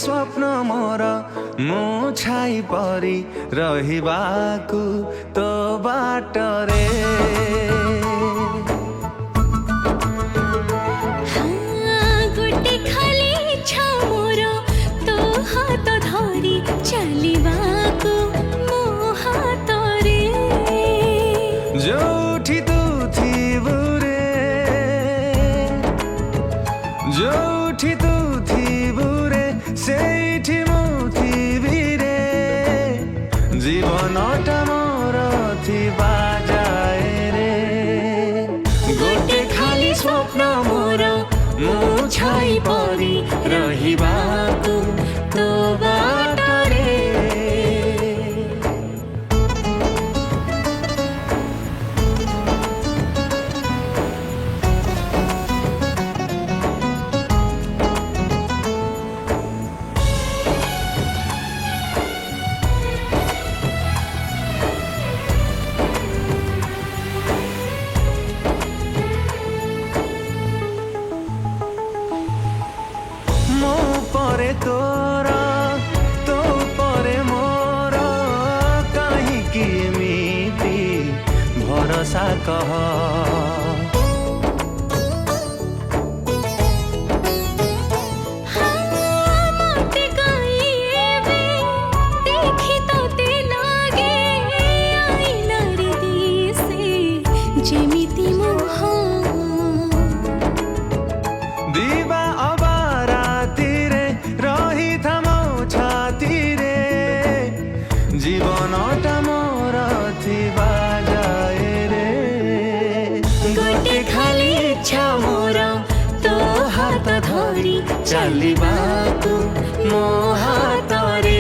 स्वप्न मोर मु छाई परी रहिबाकु तो बाटरे जोठी तू थीबु रे जोठी तू थीबु रे सेठी मु थीबि रे जीवनटा मोर थिबा जाए रे गोटे खाली स्वप्न मोर मु छाई परी रहिबाकु तो बाटरे परे तोरा तो परे मोर कहीं की मीठी भरोसा कह दीवा जीवनटा मोर थिबा जाए रे गोटे खाली इच्छा मोर तो हाथ धरी चलिबाकु मो हातरे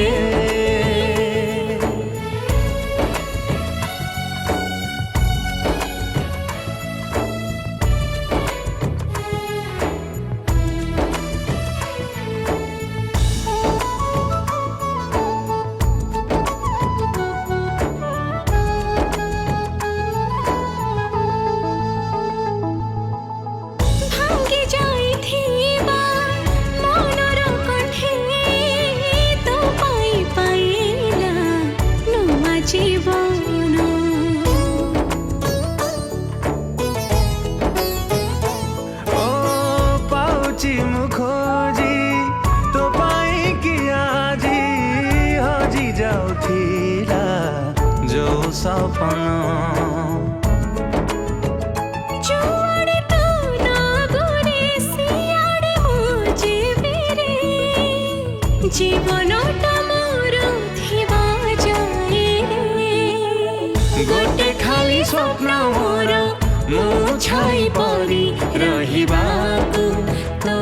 जीवन ओ पाउची मु खोजी तो पाई कि आजी हजी जाउथिला जो सपना जीवनटा मोर थिबा जाए गोटे खाली स्वप्न मोर मु छाई परी रहिबाकु तो